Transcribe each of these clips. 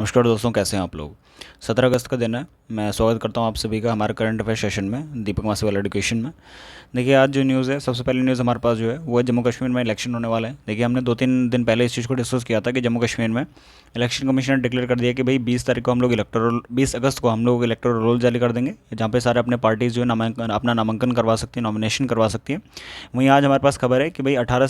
नमस्कार दोस्तों, कैसे हैं आप लोग। 17 अगस्त का दिन है। मैं स्वागत करता हूं आप सभी का हमारे करंट अफेयर सेशन में, दीपक मासीवाल एजुकेशन में। देखिए, आज जो न्यूज़ है, सबसे पहली न्यूज़ हमारे पास जो है वो है जम्मू कश्मीर में इलेक्शन होने वाला है। देखिए, हमने 2-3 दिन पहले इस चीज़ को डिस्कस किया था कि जम्मू कश्मीर में इलेक्शन कमीशन ने डिक्लेयर कर दिया कि भाई 20 तारीख को हम लोग 20 अगस्त को हम लोग इलेक्टोरल रोल जारी कर देंगे, जहाँ पे सारे अपने पार्टीज़ जो है अपना नामांकन करवा सकती है, नॉमिनेशन करवा सकती है। वहीं आज हमारे पास खबर है कि भाई 18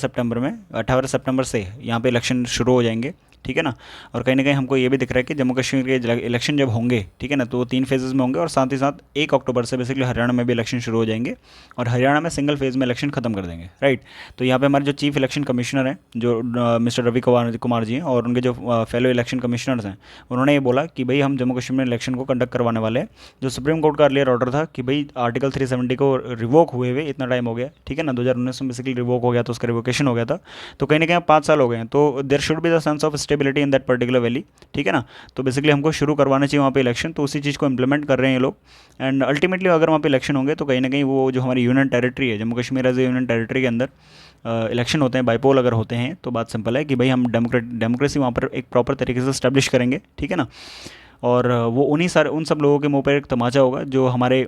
सितंबर से यहाँ पे इलेक्शन शुरू हो जाएंगे, ठीक है ना। और कहीं ना कहीं हमको ये भी दिख रहा है कि जम्मू कश्मीर के इलेक्शन जब होंगे, ठीक है ना, तो वो 3 फेजेस में होंगे और साथ ही साथ 1 अक्टूबर से बेसिकली हरियाणा में भी इलेक्शन शुरू हो जाएंगे और हरियाणा में सिंगल फेज में इलेक्शन खत्म कर देंगे, राइट। तो यहाँ पे हमारे जो चीफ इलेक्शन कमिश्नर हैं, जो मिस्टर रवि कुमार जी हैं, और उनके जो फेलो इलेक्शन कमिश्नर्स हैं, उन्होंने ये बोला कि भाई हम जम्मू कश्मीर में इलेक्शन को कंडक्ट करवाने वाले हैं। जो सुप्रीम कोर्ट का अर्लियर ऑर्डर था कि भाई आर्टिकल 370 को रिवोक हुए हुए इतना टाइम हो गया, ठीक है ना, 2019 में बेसिकली रिवोक हो गया, तो उसका रिवोकेशन हो गया था। तो कहीं ना कहीं 5 साल हो गए हैं, तो there should be the sense of stability in that particular valley, ठीक है ना। तो बेसिकली हमको शुरू करवाना चाहिए वहाँ पे इलेक्शन, तो उसी चीज़ को इंप्लीमेंट कर रहे हैं ये लोग। एंड अल्टीमेटली अगर वहाँ पे इलेक्शन होंगे तो कहीं ना कहीं वो जो हमारी यूनियन टेरिटरी है, Jammu Kashmir as a union territory के अंदर इलेक्शन होते हैं, बाईपोल अगर होते हैं, तो बात सिंपल है कि भाई हम डेमोक्रेसी वहाँ पर एक प्रॉपर तरीके से स्टैब्लिश करेंगे, ठीक है ना। और वो उन सब लोगों के मुंह पर एक तमाचा होगा जो हमारे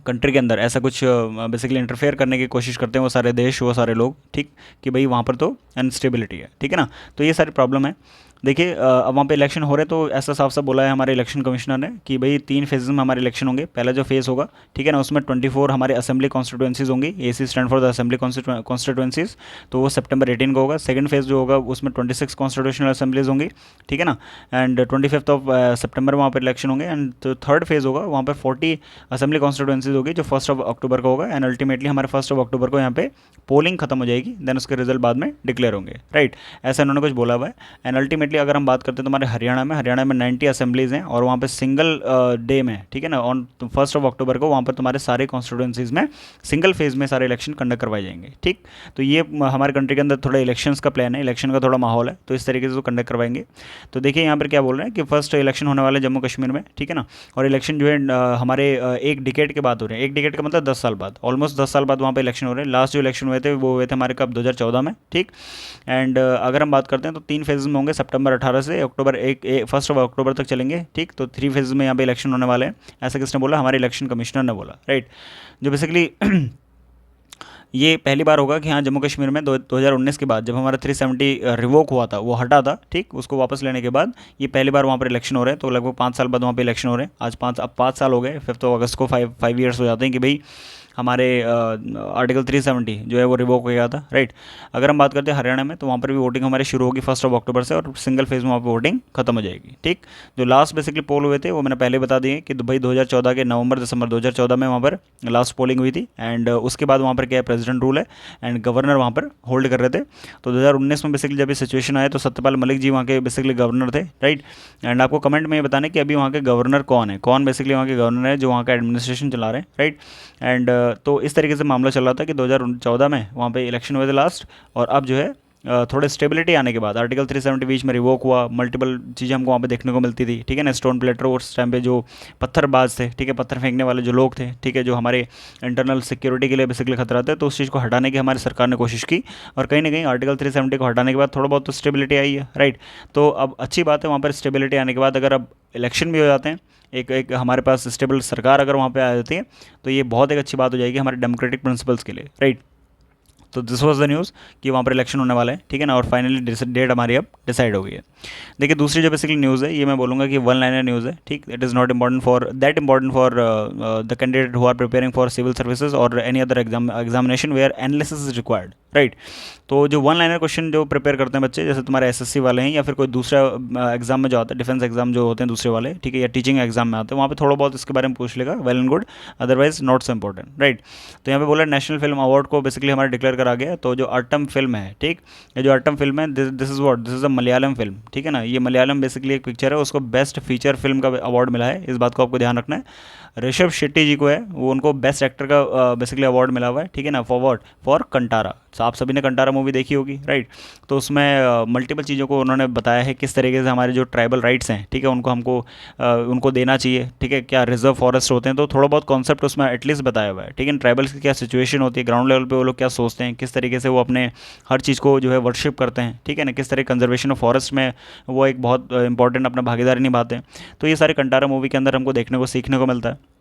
कंट्री के अंदर ऐसा कुछ बेसिकली इंटरफेयर करने की कोशिश करते हैं, वो सारे देश, वो सारे लोग, ठीक, कि भाई वहाँ पर तो अनस्टेबिलिटी है, ठीक है ना। तो ये सारी प्रॉब्लम है। देखिए, अब वहाँ पे इलेक्शन हो रहे हैं, तो ऐसा साफ साफ बोला है हमारे इलेक्शन कमिश्नर ने कि भाई 3 फेजेस में हमारे इलेक्शन होंगे। पहला जो फेज़ होगा, ठीक है ना, उसमें 24 हमारे असेंबली कॉन्स्टिट्यूंसीज होंगी, AC stand for the assembly constituencies, तो वो सितंबर 18 को होगा। सेकंड फेज़ जो होगा उसमें 26 कॉन्स्टिट्यूशनल असेंबलीज होंगी, ठीक है ना। एंड 25 सितंबर वहाँ पर इलेक्शन होंगे। एंड तो थर्ड फेज़ होगा, वहाँ पर 40 असेंबली कॉन्स्टिट्यूंसीज होगी, जो 1 अक्टूबर को होगा। एंड अल्टीमेटली हमारे 1 अक्टूबर को यहाँ पे पोलिंग खत्म हो जाएगी, देन उसके रिजल्ट बाद में डिक्लेयर होंगे, राइट। ऐसा इन्होंने कुछ बोला हुआ है। एंड अल्टीमेटली अगर हम बात करते हैं तो हमारे हरियाणा में 90 असेंबलीज हैं और वहाँ पे सिंगल डे में, ठीक है ना, ऑन 1 अक्टूबर को वहाँ पर तुम्हारे सारे कॉन्स्टिट्यूंसीज में सिंगल फेज में सारे इलेक्शन कंडक्ट करवाए जाएंगे, ठीक। तो ये हमारे कंट्री के अंदर थोड़ा इलेक्शंस का प्लान है, इलेक्शन का थोड़ा माहौल है, तो इस तरीके से तो कंडक्ट करवाएंगे। तो देखिए यहाँ पर क्या बोल रहे हैं कि फर्स्ट इलेक्शन होने वाले जम्मू कश्मीर में, ठीक है ना। और इलेक्शन जो है हमारे एक डिकेड के बाद हो रहे हैं। एक डिकेड का मतलब 10 साल बाद, ऑलमोस्ट 10 साल बाद वहाँ पे इलेक्शन हो रहे हैं। लास्ट जो इलेक्शन हुए थे वो हुए थे हमारे कब, 2014 में, ठीक। एंड अगर हम बात करते हैं तो 3 फेजेस में होंगे, सितंबर 18 से अक्टूबर 1 अक्टूबर तक चलेंगे, ठीक। तो 3 फेजेस में यहाँ पे इलेक्शन होने वाले हैं। ऐसा किसने बोला? हमारे इलेक्शन कमिश्नर ने बोला, राइट। जो बेसिकली ये पहली बार होगा कि हाँ, जम्मू कश्मीर में 2019 के बाद जब हमारा 370 रिवोक हुआ था, वो हटा था, ठीक, उसको वापस लेने के बाद ये पहली बार वहाँ पर इलेक्शन हो रहे हैं। तो लगभग 5 साल बाद वहाँ पे इलेक्शन हो रहे हैं। अब 5 साल हो गए, 5 अगस्त को 5 ईयर्स हो जाते हैं कि भाई हमारे आर्टिकल 370 जो है वो रिवोक हो गया था, राइट। अगर हम बात करते हैं हरियाणा में, तो वहाँ पर भी वोटिंग हमारी शुरू होगी 1 अक्टूबर से और सिंगल फेज में वहाँ पर वोटिंग खत्म हो जाएगी, ठीक। जो लास्ट बेसिकली पोल हुए थे वो मैंने पहले बता दिए कि भाई 2014 के नवंबर-दिसंबर 2014 में वहाँ पर लास्ट पोलिंग हुई थी। एंड उसके बाद वहाँ पर क्या है, प्रेसिडेंट रूल है एंड गवर्नर वहाँ पर होल्ड कर रहे थे। तो 2019 में बेसिकली जब ये सिचुएशन आया तो सत्यपाल मलिक जी वहाँ के बेसिकली गवर्नर थे, राइट। एंड आपको कमेंट में ये बताने कि अभी वहाँ के गवर्नर कौन है, कौन बेसिकली वहाँ के गवर्नर है जो वहाँ का एडमिनिस्ट्रेशन चला रहे हैं, राइट। एंड तो इस तरीके से मामला चल रहा था कि 2014 में वहाँ पे इलेक्शन हुए थे लास्ट। और अब जो है थोड़े स्टेबिलिटी आने के बाद आर्टिकल 370 बीच में रिवोक हुआ, मल्टीपल चीज़ें हमको वहाँ पे देखने को मिलती थी, ठीक है ना। स्टोन प्लेटर उस टाइम पे जो पत्थरबाज थे, ठीक है, पत्थर फेंकने वाले जो लोग थे, ठीक है, जो हमारे इंटरनल सिक्योरिटी के लिए बेसिकली खतरा थे, तो उस चीज़ को हटाने की हमारी सरकार ने कोशिश की। और कहीं ना कहीं आर्टिकल 370 को हटाने के बाद थोड़ा बहुत तो स्टेबिलिटी आई है, राइट। तो अब अच्छी बात है, वहाँ पर स्टेबिलिटी आने के बाद अगर अब इलेक्शन भी हो जाते हैं, एक एक हमारे पास स्टेबल सरकार अगर वहाँ पे आ जाती है, तो ये बहुत एक अच्छी बात हो जाएगी हमारे डेमोक्रेटिक प्रिंसिपल्स के लिए, राइट। तो दिस वाज द न्यूज़ कि वहाँ पर इलेक्शन होने वाला है, ठीक है ना। और फाइनली डेट हमारी अब डिसाइड हो गई है। देखिए, दूसरी जो बेसिकली न्यूज़ है, ये मैं बोलूँगा कि वन लाइनर न्यूज़ है, ठीक। It is not important for the candidate who are preparing for civil services और any other examination where analysis is required, right. तो जो वन लाइनर क्वेश्चन जो प्रिपेयर करते हैं बच्चे, जैसे तुम्हारे SSC वाले हैं या फिर कोई दूसरा एग्जाम में जो आता है, डिफेंस एग्जाम जो होते हैं दूसरे वाले, ठीक है, या टीचिंग एग्जाम में आते हैं, वहाँ पे थोड़ा बहुत इसके बारे में पूछ लेगा, well and good, otherwise not so important, right. तो यहाँ पे बोला नेशनल फिल्म अवार्ड को बेसिकली हमारा डिक्लेयर करा गया। तो जो अट्टम फिल्म है, ठीक, ये जो अट्टम फिल्म है, this is a Malayalam film, ठीक है ना। ये मलयालम बेसिकली एक पिक्चर है, उसको बेस्ट फीचर फिल्म का अवार्ड मिला है, इस बात को आपको ध्यान रखना है। ऋषभ शेट्टी जी को है वो, उनको बेस्ट एक्टर का बेसिकली अवार्ड मिला हुआ है, ठीक है ना, फॉर कंटारा। आप सभी ने कंटारा मूवी देखी होगी, राइट। तो उसमें मल्टीपल चीज़ों को उन्होंने बताया है किस तरीके से हमारे जो ट्राइबल राइट्स हैं, ठीक है, उनको हमको उनको देना चाहिए, ठीक है, क्या रिजर्व फॉरेस्ट होते हैं, तो थोड़ा बहुत कॉन्सेप्ट उसमें एटलीस्ट बताया हुआ है, ठीक है। ट्राइबल्स की क्या सिचुएशन होती है ग्राउंड लेवल पे, वो लोग क्या सोचते हैं, किस तरीके से वो अपने हर चीज़ को जो है वर्शिप करते हैं, ठीक है ना, किस तरह कंजर्वेशन ऑफ फॉरेस्ट में वो एक बहुत इंपॉर्टेंट अपना भागीदारी निभाते हैं। तो ये सारे कंटारा मूवी के अंदर हमको देखने को सीखने को मिलता है।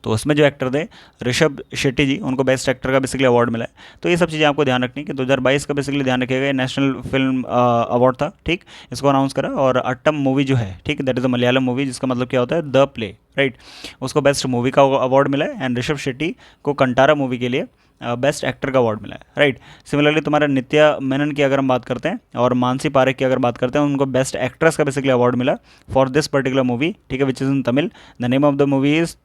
तो उसमें जो एक्टर थे ऋषभ शेट्टी जी, उनको बेस्ट एक्टर का बेसिकली अवार्ड मिला है। तो ये सब चीज़ें आपको ध्यान रखनी है कि 2022 का बेसिकली ध्यान रखिएगा, ये नेशनल फिल्म अवार्ड था, ठीक। इसको अनाउंस करा, और अट्टम मूवी जो है, ठीक, that is a Malayalam movie, जिसका मतलब क्या होता है द प्ले, राइट, उसको बेस्ट मूवी का अवार्ड मिला है। एंड ऋषभ शेट्टी को कंटारा मूवी के लिए बेस्ट एक्टर का अवार्ड मिला है, राइट। सिमिलरली तुम्हारा नित्या मेनन की अगर हम बात करते हैं और मानसी पारेख की अगर बात करते हैं, उनको बेस्ट एक्ट्रेस का बेसिकली अवार्ड मिला फॉर दिस पर्टिकुलर मूवी, ठीक है, which is in Tamil. The name of the movie is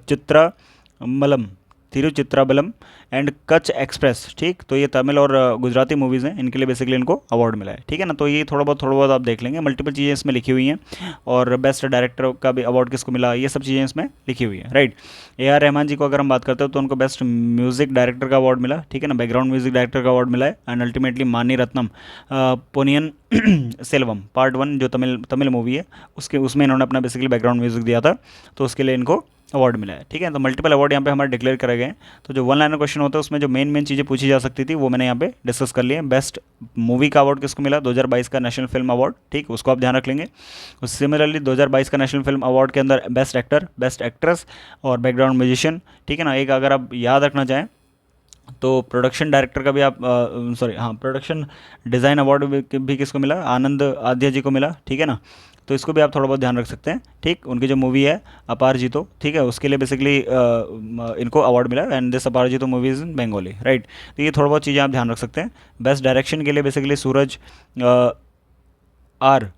चित्रामलम, तिरुचित्राबलम एंड कच्छ एक्सप्रेस, ठीक। तो ये तमिल और गुजराती मूवीज़ हैं, इनके लिए बेसिकली इनको अवार्ड मिला है, ठीक है ना। तो ये थोड़ा बहुत आप देख लेंगे, मल्टीपल चीज़ें इसमें लिखी हुई हैं, और बेस्ट डायरेक्टर का भी अवार्ड किसको मिला, ये सब चीज़ें इसमें लिखी हुई हैं, राइट। ए आर रहमान जी को अगर हम बात करते हो तो उनको बेस्ट म्यूज़िक डायरेक्टर का अवार्ड मिला, ठीक है ना, बैकग्राउंड म्यूज़िक डायरेक्टर का अवार्ड मिला है। एंड अल्टीमेटली मानी रत्नम पोनियन सेल्वम पार्ट 1 जो तमिल मूवी है, उसके उसमें इन्होंने अपना बेसिकली बैकग्राउंड म्यूज़िक दिया था, तो उसके लिए इनको अवार्ड मिला है, ठीक है। तो मल्टीपल अवार्ड यहाँ पे हमारे डिक्लेयर करे गए हैं। तो जो वन लाइनर क्वेश्चन होता है उसमें जो मेन चीज़ें पूछी जा सकती थी वो मैंने यहाँ पे डिस्कस कर लिया है। बेस्ट मूवी का अवार्ड किसको मिला, 2022 का नेशनल फिल्म अवार्ड, ठीक, उसको आप ध्यान रख लेंगे। सिमिलरली 2022 का नेशनल फिल्म अवार्ड के अंदर बेस्ट एक्टर, बेस्ट एक्ट्रेस और बैकग्राउंड म्यूजिशियन, ठीक है ना। एक अगर आप याद रखना चाहें तो प्रोडक्शन डायरेक्टर का भी आप प्रोडक्शन डिज़ाइन अवार्ड भी किसको मिला, आनंद आद्या जी को मिला, ठीक है ना। तो इसको भी आप थोड़ा बहुत ध्यान रख सकते हैं, ठीक। उनकी जो मूवी है अपार जीतो, ठीक है, उसके लिए बेसिकली इनको अवार्ड मिला, एंड दिस अपार जीतो movie is in Bengali, right. तो ये थोड़ा बहुत चीज़ें आप ध्यान रख सकते हैं। बेस्ट डायरेक्शन के लिए बेसिकली सूरज आर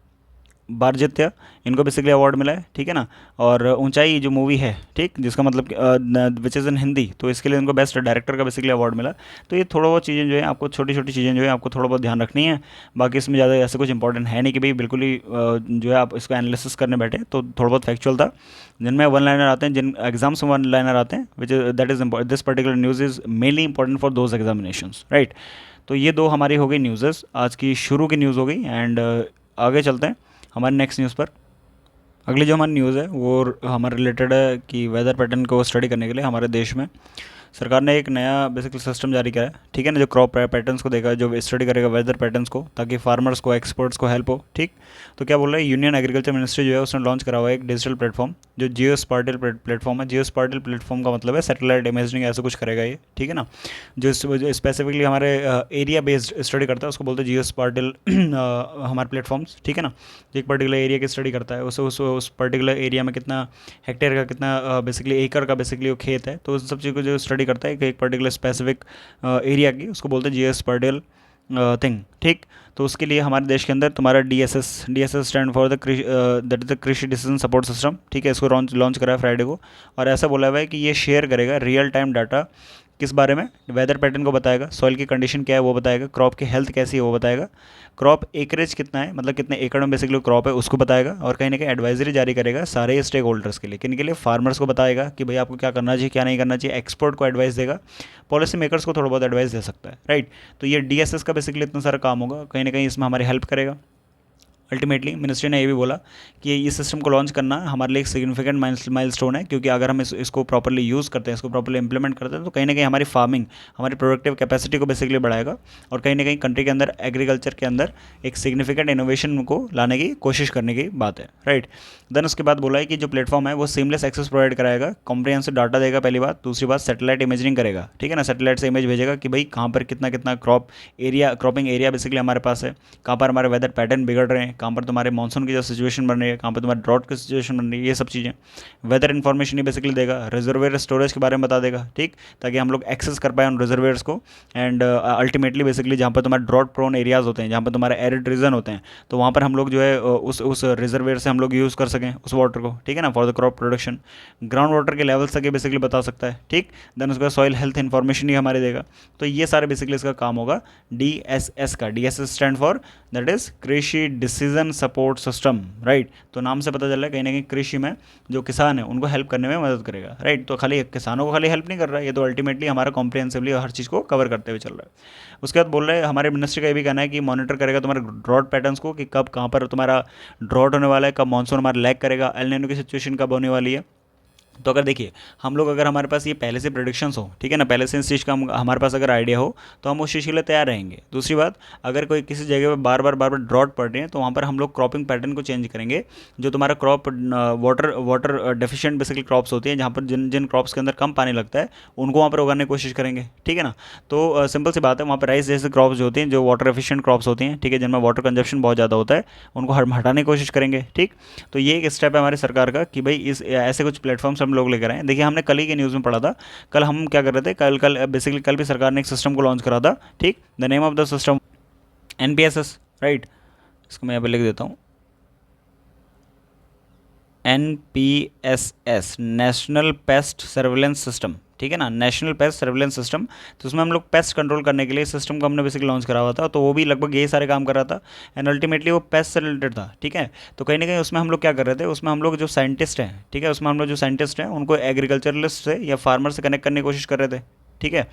बारजित्य, इनको बेसिकली अवार्ड मिला है, ठीक है ना। और ऊंचाई जो मूवी है, ठीक, जिसका मतलब विच इज़ इन हिंदी, तो इसके लिए इनको बेस्ट डायरेक्टर का बेसिकली अवार्ड मिला। तो ये थोड़ा बहुत चीज़ें जो है आपको, छोटी छोटी चीज़ें जो है आपको थोड़ा बहुत ध्यान रखनी है। बाकी इसमें ज़्यादा ऐसे कुछ इंपॉर्टेंट है नहीं कि भाई बिल्कुल ही जो है आप इसको एनालिसिस करने बैठे, तो थोड़ा बहुत फैक्चुअल था। जिनमें वन लाइनर आते हैं, जिन एग्जाम्स में वन लाइनर आते हैं, which that is this particular news is mainly important for those examinations, right. तो ये दो हमारी हो गई न्यूज़ेस, आज की शुरू की न्यूज़ हो गई। एंड आगे चलते हैं हमारे नेक्स्ट न्यूज़ पर। अगली जो हमारी न्यूज़ है वो हमारे रिलेटेड है कि वेदर पैटर्न को स्टडी करने के लिए हमारे देश में सरकार ने एक नया बेसिकली सिस्टम जारी किया है, ठीक है ना, जो क्रॉप पैटर्न्स को देगा, जो स्टडी करेगा वेदर पैटर्न्स को, ताकि फार्मर्स को, एक्सपर्ट्स को हेल्प हो, ठीक। तो क्या बोल रहा है, यूनियन एग्रीकल्चर मिनिस्ट्री जो है उसने लॉन्च करा हुआ है एक डिजिटल प्लेटफॉर्म, जो जियो स्पार्टल प्लेटफॉर्म है। जियो स्पार्टल प्लेटफॉर्म का मतलब है सैटेलाइट इमेजिंग, ऐसा कुछ करेगा ये, ठीक है ना। जो स्पेसिफिकली हमारे एरिया बेस्ड स्टडी करता है उसको बोलते हैं जियो स्पार्टल हमारे प्लेटफॉर्म्स, ठीक है ना। एक पर्टिकुलर एरिया की स्टडी करता है, उस पर्टिकुलर एरिया में कितना हेक्टेयर का, कितना बेसिकली एकड़ का बेसिकली वो खेत है, तो उस सब चीज़ को जो स्टडी करता है कि एक पर्टिकुलर स्पेसिफिक एरिया की, उसको बोलते हैं जीएस पर्टिकुलर थिंग, ठीक। तो उसके लिए हमारे देश के अंदर तुम्हारा D S S stand for the that is the कृषि डिसीजन सपोर्ट सिस्टम, ठीक है। इसको लॉन्च करा है फ्राइडे को, और ऐसा बोला हुआ है कि ये शेयर करेगा रियल टाइम डाटा किस बारे में, वेदर पैटर्न को बताएगा, सॉइल की कंडीशन क्या है वो बताएगा, क्रॉप की हेल्थ कैसी है वो बताएगा, क्रॉप एकरेज कितना है, मतलब कितने एकड़ में बेसिकली क्रॉप है उसको बताएगा, और कहीं ना कहीं एडवाइजरी जारी करेगा सारे स्टेक होल्डर्स के लिए। किन के लिए, फार्मर्स को बताएगा कि भाई आपको क्या करना चाहिए, क्या नहीं करना चाहिए, एक्सपर्ट को एडवाइस देगा, पॉलिसी मेकर्स को थोड़ा बहुत एडवाइस दे सकता है, राइट। तो ये डीएसएस का बेसिकली इतना सारा काम होगा, कहीं ना कहीं इसमें हमारी हेल्प करेगा। अल्टीमेटली मिनिस्ट्री ने ये भी बोला कि इस सिस्टम को लॉन्च करना हमारे लिए एक सिग्निफिकेंट माइलस्टोन है, क्योंकि अगर हम इसको प्रॉपर्ली यूज़ करते हैं, इसको प्रॉपर्ली इंप्लीमेंट करते हैं, तो कहीं ना कहीं हमारी फार्मिंग, हमारी प्रोडक्टिव कैपेसिटी को बेसिकली बढ़ाएगा, और कहीं ना कहीं कंट्री के अंदर एग्रीकल्चर के अंदर एक सिग्निफिकेंट इनोवेशन को लाने की कोशिश करने की बात है, राइट। देन उसके बाद बोला है कि जो प्लेटफॉर्म है वो सीमलेस एक्सेस प्रोवाइड कराएगा, कॉम्प्रिहेंसिव डाटा देगा, पहली बात। दूसरी बात, सैटेलाइट इमेजिंग करेगा, ठीक है ना, सैटेलाइट से इमेज भेजेगा कि भाई कहाँ पर कितना कितना क्रॉपिंग एरिया बेसिकली हमारे पास है, कहाँ पर हमारे वेदर पैटर्न बिगड़ रहे हैं, कहाँ पर तुम्हारे मानसून की जो सिचुएशन बन रही है, कहाँ पर तुम्हारे ड्रॉट की सिचुएशन बन रही है, ये सब चीज़ें वेदर इन्फॉर्मेशन ही बेसिकली देगा। रिजर्वेयर स्टोरेज के बारे में बता देगा, ठीक, ताकि हम लोग एक्सेस कर पाए उन रिजर्वेयर्स को। एंड अल्टीमेटली बेसिकली जहाँ पर तुम्हारे ड्रॉट प्रोन एरियाज होते हैं, जहाँ पर तुम्हारे एरिड रीजन होते हैं, तो वहाँ पर हम लोग जो है उस रिजर्वेयर से हम लोग यूज़ कर सकें उस वाटर को, ठीक है ना, for the crop production. Ground water के लेवल्स तक ये बेसिकली बता सकता है, ठीक। देन उसके बाद सॉइल हेल्थ इन्फॉर्मेशन ही हमारे देगा। तो ये सारे बेसिकली इसका काम होगा DSS का। DSS stand for that is कृषि प्रिसीजन सपोर्ट सिस्टम, राइट। तो नाम से पता चल रहा है कहीं ना कहीं कृषि में जो किसान है उनको हेल्प करने में मदद करेगा, राइट। तो खाली किसानों को खाली हेल्प नहीं कर रहा है, ये तो अल्टीमेटली हमारा कॉम्प्रिहेंसिवली हर चीज़ को कवर करते हुए चल रहा है। उसके बाद बोल रहे हैं हमारे मिनिस्ट्री का ये भी कहना है कि मॉनिटर करेगा तुम्हारे ड्रॉट पैटर्न्स को, कि कब कहाँ पर तुम्हारा ड्रॉट होने वाला है, कब मानसून हमारा लैग करेगा, एल नीनो की सिचुएशन कब होने वाली है। तो अगर देखिए हम लोग, अगर हमारे पास ये पहले से प्रेडिक्शंस हो, ठीक है ना, पहले से इस चीज़ का हमारे पास अगर आइडिया हो तो हम उस चीज़ के लिए तैयार रहेंगे। दूसरी बात, अगर कोई किसी जगह पे बार बार ड्रॉट पड़ रही है तो वहाँ पर हम लोग क्रॉपिंग पैटर्न को चेंज करेंगे। जो तुम्हारा crop water water deficient basically crops होती हैं, जहाँ पर जिन जिन क्रॉप्स के अंदर कम पानी लगता है उनको वहाँ पर उगाने की कोशिश करेंगे, ठीक है ना। तो सिंपल सी बात है, वहाँ पर राइस जैसे क्रॉप्स जो होती हैं, जो वाटर एफिशिएंट क्रॉप्स होती हैं, ठीक है, जिनमें वाटर कंजप्शन बहुत ज़्यादा होता है, उनको हम हटाने की कोशिश करेंगे, ठीक। तो ये एक स्टेप है हमारी सरकार का कि भाई इस ऐसे कुछ प्लेटफॉर्म्स हम लोग लेकर आए। देखिए हमने कल ही के न्यूज़ में पढ़ा था, कल हम क्या कर रहे थे, कल कल बेसिकली कल भी सरकार ने एक सिस्टम को लॉन्च करा था, ठीक। The name of the system NPSS, right. इसको मैं यहाँ पे लिख देता हूँ, NPSS, national pest surveillance system, ठीक है ना, नेशनल पेस्ट सर्विलेंस सिस्टम। तो उसमें हम लोग पेस्ट कंट्रोल करने के लिए सिस्टम को हमने बेसिकली लॉन्च करा हुआ था, तो वो भी लगभग यही सारे काम कर रहा था एंड अल्टीमेटली वो पेस्ट से रिलेटेड था, ठीक है। तो कहीं ना कहीं उसमें हम लोग क्या कर रहे थे, उसमें हम लोग जो साइंटिस्ट हैं, ठीक है, उसमें हम लोग जो साइंटिस्ट हैं उनको एग्रीकल्चरलिस्ट से या फार्मर से कनेक्ट करने की कोशिश कर रहे थे, ठीक है।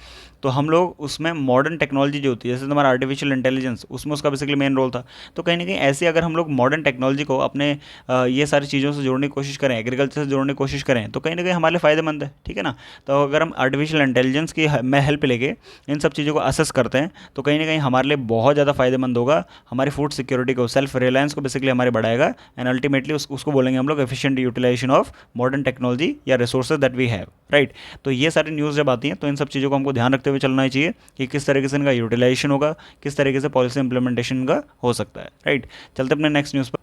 तो हम लोग उसमें मॉडर्न टेक्नोलॉजी जो होती है, जैसे तुम्हारा आर्टिफिशियल इंटेलिजेंस, उसमें उसका बेसिकली मेन रोल था। तो कहीं ना कहीं ऐसे अगर हम लोग मॉडर्न टेक्नोलॉजी को अपने ये सारी चीज़ों से जोड़ने की कोशिश करें, एग्रीकल्चर से जोड़ने की कोशिश करें, तो कहीं ना कहीं हमारे लिए फ़ायदेमंद है, ठीक है ना। तो अगर हम आर्टिफिशियल इंटेलिजेंस की में हेल्प लेके इन सब चीज़ों को असेस करते हैं तो कहीं ना कहीं हमारे लिए बहुत ज़्यादा फ़ायदेमंद होगा, हमारी फूड सिक्योरिटी को, सेल्फ रिलायंस को बेसिकली हमारे बढ़ाएगा एंड अल्टीमेटली उसको बोलेंगे हम लोग efficient utilisation of modern technology या resources that we have, right. तो ये सारी न्यूज़ जब आती हैं तो इन सब चीज़ों को हमको ध्यान रखते हुए चलना ही चाहिए कि किस तरीके से इनका यूटिलाइजेशन होगा, किस तरीके से पॉलिसी इंप्लीमेंटेशन का हो सकता है, राइट। चलते अपने नेक्स्ट न्यूज़ पर।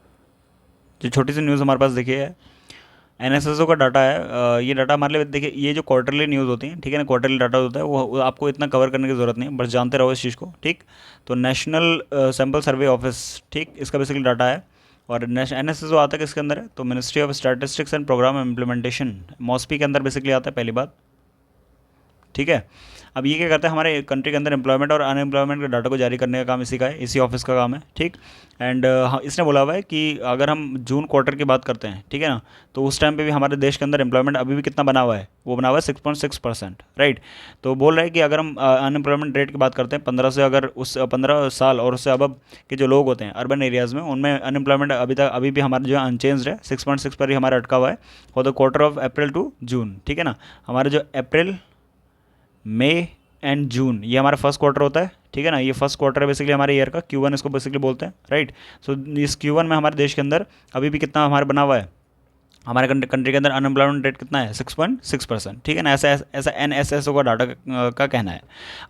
जो छोटी सी न्यूज़ हमारे पास देखिए है, एनएसएसओ का डाटा है। ये डाटा हमारे लिए देखिए, ये जो क्वार्टरली न्यूज़ होती है, ठीक है ना, क्वार्टरली डाटा होता है, वो आपको इतना कवर करने की ज़रूरत नहीं है, बस जानते रहो इस चीज़ को, ठीक। तो नेशनल सैम्पल सर्वे ऑफिस, ठीक, इसका बेसिकली डाटा है। और एनएसएसओ आता है किसके अंदर है, तो ministry of statistics and programme implementation, MoSPI के अंदर बेसिकली आता है, पहली बात, ठीक है। अब ये क्या करता है, हमारे कंट्री के अंदर एम्प्लॉयमेंट और अनएम्प्लॉयमेंट के डाटा को जारी करने का काम इसी का है, इसी ऑफिस का काम है, ठीक। एंड इसने बोला हुआ है कि अगर हम जून क्वार्टर की बात करते हैं, ठीक है ना, तो उस टाइम पे भी हमारे देश के अंदर एम्प्लॉयमेंट अभी भी कितना बना हुआ है, वो बना हुआ है 6.6%, राइट। तो बोल रहा है कि अगर हम अनएम्प्लॉयमेंट रेट की बात करते हैं 15 से, अगर उस 15 साल और उससे अब के जो लोग होते हैं अर्बन एरियाज़ में, उनमें अनएम्प्लॉयमेंट अभी भी हमारा जो है अनचेंज्ड है, 6.6 पर ही हमारा अटका हुआ है for the quarter of April to June, ठीक है ना। हमारे जो अप्रैल, मई एंड जून, ये हमारा फर्स्ट क्वार्टर होता है, ठीक है ना, ये फर्स्ट क्वार्टर है बेसिकली हमारे ईयर का, Q1 इसको बेसिकली बोलते हैं, राइट। सो इस Q1 में हमारे देश के अंदर अभी भी कितना हमारे बना हुआ है, हमारे कंट्री के अंदर अनएम्प्लॉयमेंट रेट कितना है, 6.6%, ठीक है ना। ऐसा ऐसा एनएसएसओ का डाटा का कहना है।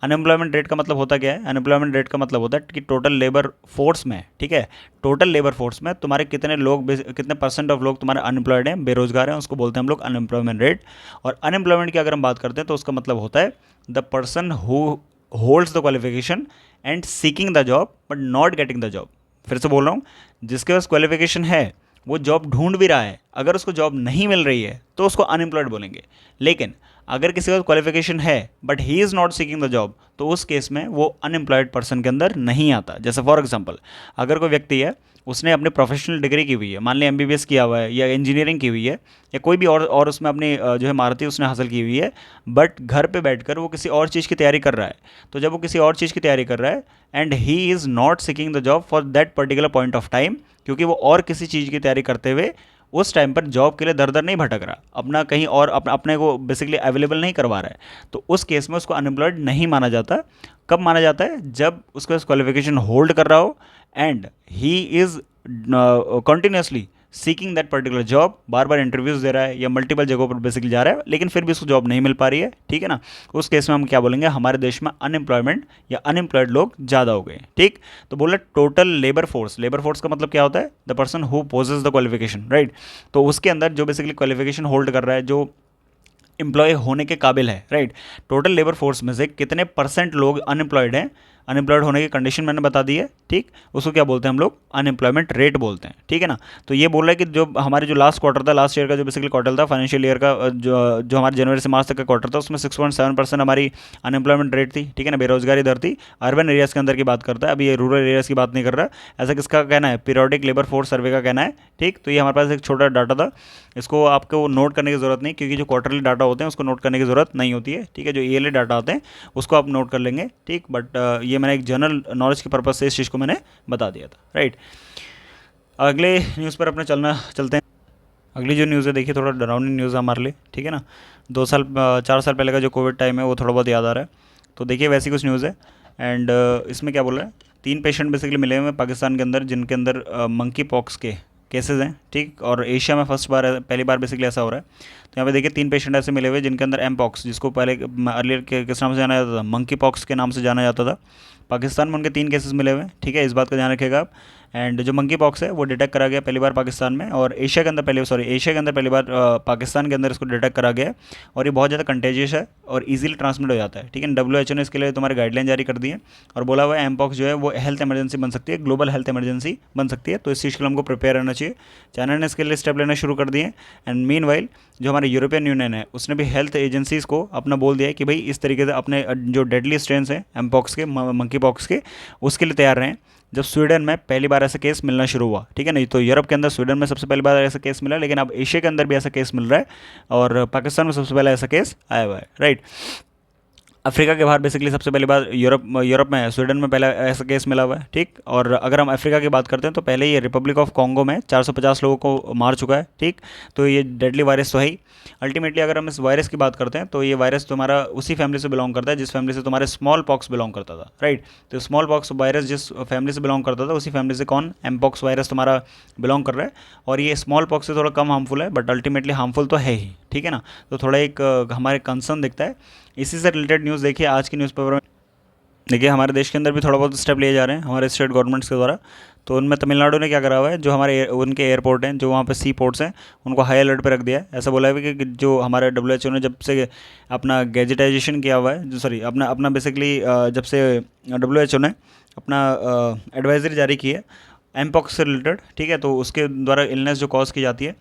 अनएम्प्लॉयमेंट रेट का मतलब होता क्या है, अनएम्प्लॉयमेंट रेट का मतलब होता है कि टोटल लेबर फोर्स में, ठीक है, टोटल लेबर फोर्स में तुम्हारे कितने लोग, कितने परसेंट ऑफ लोग तुम्हारे अनएम्प्लॉयड हैं, बेरोजगार हैं, उसको बोलते हैं हम लोग अनएम्प्लॉयमेंट रेट। और अनएम्प्लॉयमेंट की अगर हम बात करते हैं तो उसका मतलब होता है the person who holds the qualification and seeking the job but not getting the job. फिर से बोल रहा हूँ, जिसके पास क्वालिफिकेशन है, वो जॉब ढूंढ भी रहा है, अगर उसको जॉब नहीं मिल रही है तो उसको अनएम्प्लॉयड बोलेंगे। लेकिन अगर किसी का क्वालिफिकेशन है but he is not seeking the job, तो उस केस में वो अनएम्प्लॉयड पर्सन के अंदर नहीं आता। जैसे फॉर एग्जांपल, अगर कोई व्यक्ति है, उसने अपनी प्रोफेशनल डिग्री की हुई है, मान लिया एमबीबीएस किया हुआ है या इंजीनियरिंग की हुई है या कोई भी और उसमें अपनी जो है महारती उसने हासिल की हुई है, बट घर पे बैठकर वो किसी और चीज़ की तैयारी कर रहा है। तो जब वो किसी और चीज़ की तैयारी कर रहा है and he is not seeking the job for that particular point of time, क्योंकि वो और किसी चीज़ की तैयारी करते हुए उस टाइम पर जॉब के लिए दर दर नहीं भटक रहा, अपना कहीं और अपने को बेसिकली अवेलेबल नहीं करवा रहा है, तो उस केस में उसको अनएम्प्लॉयड नहीं माना जाता। कब माना जाता है, जब उसका क्वालिफिकेशन होल्ड कर रहा हो and he is continuously seeking that particular job, बार बार इंटरव्यूज़ दे रहा है या मल्टीपल जगहों पर बेसिकली जा रहा है, लेकिन फिर भी उसको जॉब नहीं मिल पा रही है, ठीक है ना। उस केस में हम क्या बोलेंगे, हमारे देश में अनएम्प्लॉयमेंट या अनएम्प्लॉयड लोग ज़्यादा हो गए, ठीक। तो बोले total labour force, labour force का मतलब क्या होता है, the person who possesses the qualification, right. तो उसके अंदर जो बेसिकली क्वालिफिकेशन होल्ड कर रहा है, जो एम्प्लॉय होने के काबिल है, राइट। टोटल लेबर फोर्स में से कितने परसेंट लोग अनएम्प्लॉयड हैं, अनएम्प्लॉयड होने की कंडीशन मैंने बता दी है, ठीक। उसको क्या बोलते हैं हम लोग, अनएम्प्लॉयमेंट रेट बोलते हैं, ठीक है ना। तो ये बोल रहा है कि जो हमारे जो लास्ट क्वार्टर था, लास्ट ईयर का जो बेसिकली क्वार्टर था फाइनेंशियल ईयर का, जो हमारे जनवरी से मार्च तक का क्वार्टर था, उसमें 6.7% हमारी अनएम्प्लॉयमेंट रेट थी, ठीक है ना, बेरोजगारी दर थी। अर्बन एरियाज़ के अंदर की बात करता है, अभी ये रूरल एरियाज़ की बात नहीं कर रहा है। ऐसा किसका कहना है, पीरियोडिक लेबर फोर्स सर्वे का कहना है, ठीक। तो ये हमारे पास एक छोटा डाटा था, इसको आपको नोट करने की ज़रूरत नहीं, क्योंकि जो क्वार्टरली डाटा होते हैं उसको नोट करने की ज़रूरत नहीं होती है, ठीक है। जो ईयरली डाटा आते हैं उसको आप नोट कर लेंगे, ठीक। बट ये मैंने एक जनरल नॉलेज के पर्पज़ से इस चीज़ को मैंने बता दिया था, राइट। अगले न्यूज़ पर अपने चलते हैं। अगली जो न्यूज़ है, देखिए थोड़ा डरावनी न्यूज़ है हमारे लिए, ठीक है ना। 4 साल पहले का जो कोविड टाइम है वो थोड़ा बहुत याद आ रहा है। तो देखिए वैसी कुछ न्यूज़ है। एंड इसमें क्या बोल रहा है, 3 पेशेंट बेसिकली मिले हुए हैं पाकिस्तान के अंदर, जिनके अंदर मंकी पॉक्स के केसेस हैं, ठीक। और एशिया में पहली बार बेसिकली ऐसा हो रहा है। तो यहाँ पे देखिए 3 पेशेंट ऐसे मिले हुए जिनके अंदर एम पॉक्स, जिसको पहले अर्लियर किस नाम से जाना जाता था, मंकी पॉक्स के नाम से जाना जाता था। पाकिस्तान में उनके 3 केसेस मिले हुए हैं, ठीक है, इस बात का ध्यान रखिएगा आप। एंड जो मंकी पॉक्स है वो डिटेक्ट करा गया पहली बार पाकिस्तान में, और एशिया के अंदर पहली बार पाकिस्तान के अंदर इसको डिटेक्ट करा गया है। और ये बहुत ज़्यादा कंटेजियस है और इजीली ट्रांसमिट हो जाता है, ठीक है। WHO ने इसके लिए तुम्हारे गाइडलाइन जारी कर दी है और बोला हुआ है एम पॉक्स जो है वो हेल्थ इमरजेंसी बन सकती है, ग्लोबल हेल्थ इमरजेंसी बन सकती है। तो इस चीज़ के लिए हमको प्रिपेयर रहना चाहिए। चाइना ने इसके लिए स्टेप लेना शुरू कर दिए। एंड मीनवाइल जो हमारे यूरोपियन यूनियन है उसने भी हेल्थ एजेंसीज़ को अपना बोल दिया है कि भाई इस तरीके से अपने जो डेडली स्ट्रेन्स हैं एम पॉक्स के, मंकी पॉक्स के, उसके लिए तैयार रहें। जब स्वीडन में पहली बार ऐसा केस मिलना शुरू हुआ, ठीक है, नहीं तो यूरोप के अंदर स्वीडन में सबसे पहली बार ऐसा केस मिला, लेकिन अब एशिया के अंदर भी ऐसा केस मिल रहा है और पाकिस्तान में सबसे पहले ऐसा केस आया हुआ है, राइट। अफ्रीका के बाहर बेसिकली सबसे पहली बार यूरोप में, स्वीडन में पहला ऐसा केस मिला हुआ है, ठीक। और अगर हम अफ्रीका की बात करते हैं तो पहले ये रिपब्लिक ऑफ कॉन्गो में 450 लोगों को मार चुका है, ठीक। तो ये डेडली वायरस तो है ही। अल्टीमेटली अगर हम इस वायरस की बात करते हैं तो ये वायरस तुम्हारा उसी फैमिली से बिलोंग करता है जिस फैमिली से तुम्हारे स्मॉल पॉक्स बिलोंग करता था, राइट। तो स्मॉल पॉक्स वायरस जिस फैमिली से बिलोंग करता था उसी फैमिली से कौन, एम पॉक्स वायरस तुम्हारा बिलोंग कर रहा है। और ये स्मॉल पॉक्स से थोड़ा कम हार्मफुल है, बट अल्टीमेटली हार्मफुल तो है ही, ठीक है ना। तो थोड़ा एक हमारे कंसर्न दिखता है। इसी से रिलेटेड न्यूज़ देखिए आज की न्यूज़पेपर में। देखिए हमारे देश के अंदर भी थोड़ा बहुत स्टेप लिए जा रहे हैं हमारे स्टेट गवर्नमेंट्स के द्वारा। तो उनमें तमिलनाडु ने क्या करा हुआ है, जो हमारे उनके एयरपोर्ट हैं, जो वहाँ पे सी पोर्ट्स हैं, उनको हाई अलर्ट पे रख दिया है। ऐसा बोला है कि जो हमारे WHO ने जब से अपना गैजेटाइजेशन किया हुआ है, जो सॉरी अपना अपना बेसिकली जब से WHO ने अपना एडवाइजरी जारी की है एमपॉक्स से रिलेटेड, ठीक है, तो उसके द्वारा इलनेस जो कॉज की जाती है,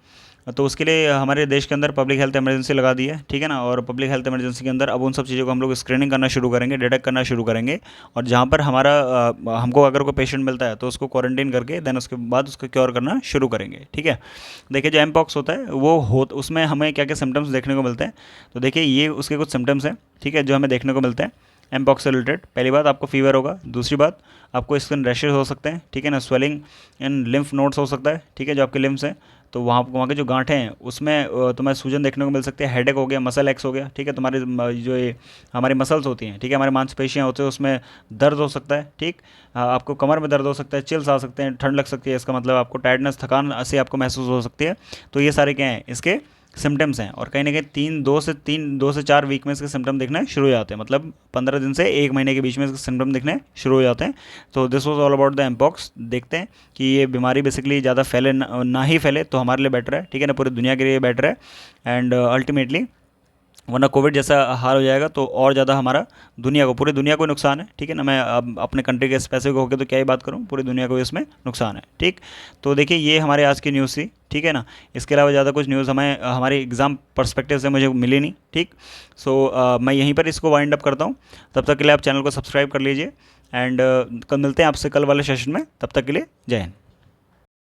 तो उसके लिए हमारे देश के अंदर पब्लिक हेल्थ इमरजेंसी लगा दी है, ठीक है ना। और पब्लिक हेल्थ इमरजेंसी के अंदर अब उन सब चीज़ों को हम लोग स्क्रीनिंग करना शुरू करेंगे, डिटेक्ट करना शुरू करेंगे। और जहाँ पर हमारा हमको अगर कोई पेशेंट मिलता है तो उसको क्वारंटीन करके देन उसके बाद उसको क्योर करना शुरू करेंगे, ठीक है। देखिए जो एमपॉक्स होता है वो उसमें हमें क्या क्या सिम्टम्स देखने को मिलते हैं। तो देखिए ये उसके कुछ सिम्टम्स हैं, ठीक है, जो हमें देखने को मिलते हैं एमपॉक्स से रिलेटेड। पहली बात आपको फीवर होगा, दूसरी बात आपको स्किन रैशेज हो सकते हैं, ठीक है ना, स्वेलिंग इन लिम्फ नोड्स हो सकता है, ठीक है, जो आपके लिम्स हैं, तो वहाँ के जो गांठें हैं उसमें तुम्हें सूजन देखने को मिल सकती है, हेडेक हो गया, मसल एक्स हो गया, ठीक है, तुम्हारे जो ये हमारी मसल्स होती हैं, ठीक है, हमारी मांसपेशियाँ होती हैं उसमें दर्द हो सकता है, ठीक। आपको कमर में दर्द हो सकता है, चिल्स आ सकते हैं, ठंड लग सकती है, इसका मतलब आपको टायर्डनेस, थकान से आपको महसूस हो सकती है। तो ये सारे क्या हैं, इसके सिम्टम्स हैं। और कहीं ना कहीं 2 से 4 वीक में इसके सिम्टम दिखने शुरू हो जाते हैं, मतलब 15 दिन से 1 महीने के बीच में इसके सिम्टम दिखने शुरू हो जाते हैं। तो this was all about the mpox. देखते हैं कि ये बीमारी बेसिकली ज़्यादा फैले ना ही फैले तो हमारे लिए बेटर है, ठीक है ना, पूरी दुनिया के लिए बेटर है। एंड अल्टीमेटली वरना कोविड जैसा हाल हो जाएगा तो और ज़्यादा हमारा पूरी दुनिया को नुकसान है, ठीक है ना। मैं अब अपने कंट्री के स्पेसिफिक होकर तो क्या ही बात करूँ, पूरी दुनिया को इसमें नुकसान है, ठीक। तो देखिए ये हमारे आज की न्यूज़ थी, ठीक है ना। इसके अलावा ज़्यादा कुछ न्यूज़ हमें हमारे एग्ज़ाम पर्सपेक्टिव से मुझे मिली नहीं, ठीक। सो मैं यहीं पर इसको वाइंड अप करता हूँ। तब तक के लिए आप चैनल को सब्सक्राइब कर लीजिए। एंड कल मिलते हैं आपसे कल वाले सेशन में, तब तक के लिए जय हिंद।